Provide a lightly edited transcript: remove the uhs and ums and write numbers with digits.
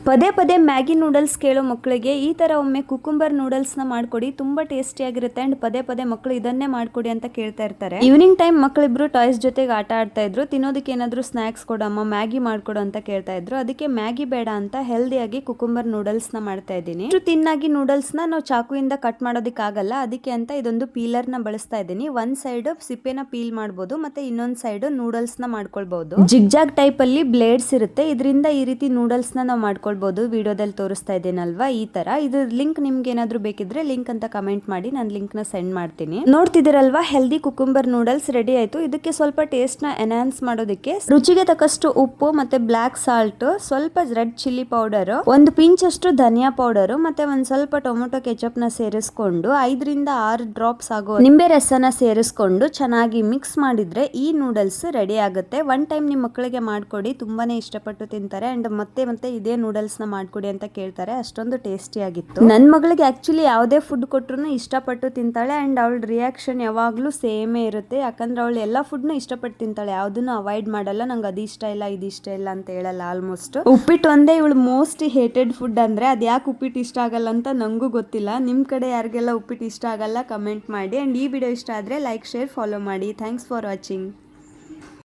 ಪದೇ ಪದೇ Maggi noodles ಕೇಳೋ ಮಕ್ಕಳಿಗೆ ಈ ಥರ ಒಮ್ಮೆ ಕುಕುಂಬರ್ ನೂಡಲ್ಸ್ನ ಮಾಡಿಕೊಡಿ, ತುಂಬ ಟೇಸ್ಟಿಯಾಗಿರುತ್ತೆ. ಆ್ಯಂಡ್ ಪದೇ ಪದೇ ಮಕ್ಕಳು ಇದನ್ನೇ ಮಾಡಿಕೊಡಿ ಅಂತ ಕೇಳ್ತಾ ಇರ್ತಾರೆ. ಈವ್ನಿಂಗ್ ಟೈಮ್ ಮಕ್ಕಳಿಬ್ರು ಟಾಯ್ಸ್ ಜೊತೆಗೆ ಆಟ ಆಡ್ತಾ ಇದ್ರು. ತಿನ್ನೋದಕ್ಕೆ ಏನಾದರೂ ಸ್ನ್ಯಾಕ್ಸ್ ಕೊಡಮ್ಮ, ಮ್ಯಾಗಿ ಮಾಡಿಕೊಡು ಅಂತ ಕೇಳ್ತಾ ಇದ್ರು. ಅದಕ್ಕೆ ಮ್ಯಾಗಿ ಬೇಡ ಅಂತ ಹೆಲ್ದಿಯಾಗಿ ಕುಕುಂಬರ್ ನೂಡಲ್ಸ್ನ ಮಾಡ್ತಾ ಇದ್ದೀನಿ. ಇಷ್ಟು ತಿನ್ನಾಗಿ ನೂಡಲ್ಸ್ನ ನಾವು ಚಾಕುಯಿಂದ ಕಟ್ ಮಾಡೋದಕ್ಕಾಗಲ್ಲ, ಅದಕ್ಕೆ ಅಂತ ಇದೊಂದು ಪೀಲರ್ನ ಬಳಸ್ತಾ ಇದ್ದೀನಿ. ಒಂದ್ ಸೈಡ್ ಸಿಪ್ಪೆನ ಪೀಲ್ ಮಾಡ್ಬೋದು, ಮತ್ತೆ ಇನ್ನೊಂದ್ ಸೈಡ್ ನೂಡಲ್ಸ್ನ ಮಾಡ್ಕೊಳ್ಬಹುದು. ಜಿಗ್ಜಾಗ್ ಟೈಪ್ ಅಲ್ಲಿ ಬ್ಲೇಡ್ಸ್ ಇರುತ್ತೆ, ಇದರಿಂದ ಈ ರೀತಿ ನೂಡಲ್ಸ್ನ ನಾವು ಮಾಡ್ಕೊಳ್ಬಹುದು. ವಿಡಿಯೋದಲ್ಲಿ ತೋರಿಸ್ತಾ ಇದ್ದೇನಲ್ವಾ, ಈ ತರ. ಇದ್ರ ಲಿಂಕ್ ನಿಮ್ಗೆ ಏನಾದ್ರು ಬೇಕಿದ್ರೆ ಲಿಂಕ್ ಅಂತ ಕಮೆಂಟ್ ಮಾಡಿ, ನಾನು ಲಿಂಕ್ ನ ಸೆಂಡ್ ಮಾಡ್ತೀನಿ. ನೋಡ್ತಿದ್ದೀರಲ್ವಾ, ಹೆಲ್ದಿ ಕುಕುಂಬರ್ ನೂಡಲ್ಸ್ ರೆಡಿ ಆಯ್ತು. ಇದಕ್ಕೆ ಸ್ವಲ್ಪ ಟೇಸ್ಟ್ ನ ಎನ್ಹಾನ್ಸ್ ಮಾಡೋದಕ್ಕೆ ರುಚಿಗೆ ತಕ್ಕಷ್ಟು ಉಪ್ಪು, ಮತ್ತೆ ಬ್ಲಾಕ್ ಸಾಲ್ಟ್, ಸ್ವಲ್ಪ ರೆಡ್ ಚಿಲ್ಲಿ ಪೌಡರ್, ಒಂದು ಪಿಂಚ್ ಅಷ್ಟು ಧನಿಯಾ ಪೌಡರ್, ಮತ್ತೆ ಒಂದ್ ಸ್ವಲ್ಪ ಟೊಮೊಟೊ ಕೆಚಪ್ ನ ಸೇರಿಸ್ಕೊಂಡು 5 ರಿಂದ 6 ಡ್ರಾಪ್ಸ್ ಆಗೋ ನಿಂಬೆ ರಸನ ಸೇರಿಸ್ಕೊಂಡು ಚೆನ್ನಾಗಿ ಮಿಕ್ಸ್ ಮಾಡಿದ್ರೆ ಈ ನೂಡಲ್ಸ್ ರೆಡಿ ಆಗುತ್ತೆ. ಒನ್ ಟೈಮ್ ನಿಮ್ ಮಕ್ಕಳಿಗೆ ಮಾಡ್ಕೊಡಿ, ತುಂಬಾನೇ ಇಷ್ಟಪಟ್ಟು ತಿಂತಾರೆ. ಅಂಡ್ ಮತ್ತೆ ಮತ್ತೆ ಇದೇ ನೂಡಲ್ಸ್ ನ ಮಾಡ್ಕೊಡಿ ಅಂತ ಕೇಳ್ತಾರೆ, ಅಷ್ಟೊಂದು ಟೇಸ್ಟಿ ಆಗಿತ್ತು. ನನ್ ಮಗಳಿಗೆ ಆಕ್ಚುಲಿ ಯಾವುದೇ ಫುಡ್ ಕೊಟ್ರು ಇಷ್ಟಪಟ್ಟು ತಿಂತಾಳೆ. ಅಂಡ್ ಅವಳ ರಿಯಾಕ್ಷನ್ ಯಾವಾಗ್ಲೂ ಸೇಮೇ ಇರುತ್ತೆ, ಯಾಕಂದ್ರೆ ಅವಳು ಎಲ್ಲಾ ಫುಡ್ ನ ಇಷ್ಟಪಟ್ಟು ತಿಂತಾಳೆ, ಯಾವ್ದನ್ನು ಅವಾಯ್ಡ್ ಮಾಡಲ್ಲ. ನಂಗೆ ಅದು ಇಷ್ಟ ಇಲ್ಲ, ಇದು ಇಷ್ಟ ಇಲ್ಲ ಅಂತ ಹೇಳಲ್ಲ. ಆಲ್ಮೋಸ್ಟ್ ಉಪ್ಪಿಟ್ಟು ಒಂದೇ ಇವಳು ಮೋಸ್ಟ್ ಹೇಟೆಡ್ ಫುಡ್. ಅಂದ್ರೆ ಅದ್ ಯಾಕೆ ಉಪ್ಪಿಟ್ಟು ಇಷ್ಟ ಆಗಲ್ಲ ಅಂತ ನಂಗೂ ಗೊತ್ತಿಲ್ಲ. ನಿಮ್ ಕಡೆ ಯಾರಿಗೆಲ್ಲ ಉಪ್ಪಿಟ್ಟು ಇಷ್ಟ ಆಗಲ್ಲ ಕಮೆಂಟ್ ಮಾಡಿ. ಅಂಡ್ ಈ ವಿಡಿಯೋ ಇಷ್ಟ ಆದ್ರೆ ಲೈಕ್, ಶೇರ್, ಫಾಲೋ ಮಾಡಿ. Thanks for watching.